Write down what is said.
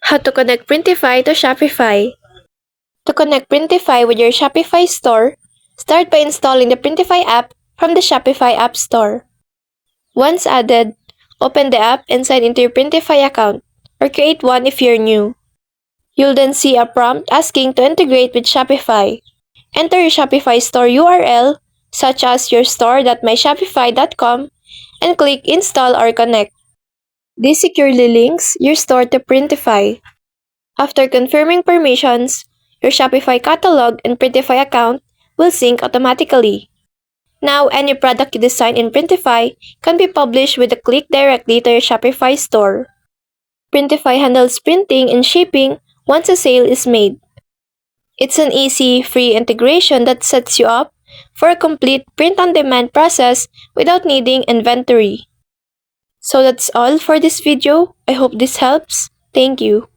How to connect Printify to Shopify. To connect Printify with your Shopify store, start by installing the Printify app from the Shopify App Store. Once added, open the app and sign into your Printify account, or create one if you're new. You'll then see a prompt asking to integrate with Shopify. Enter your Shopify store URL, such as your store.myshopify.com, and click Install or Connect. This securely links your store to Printify. After confirming permissions, your Shopify catalog and Printify account will sync automatically. Now, any product you design in Printify can be published with a click directly to your Shopify store. Printify handles printing and shipping once a sale is made. It's an easy, free integration that sets you up for a complete print-on-demand process without needing inventory. So that's all for this video. I hope this helps. Thank you.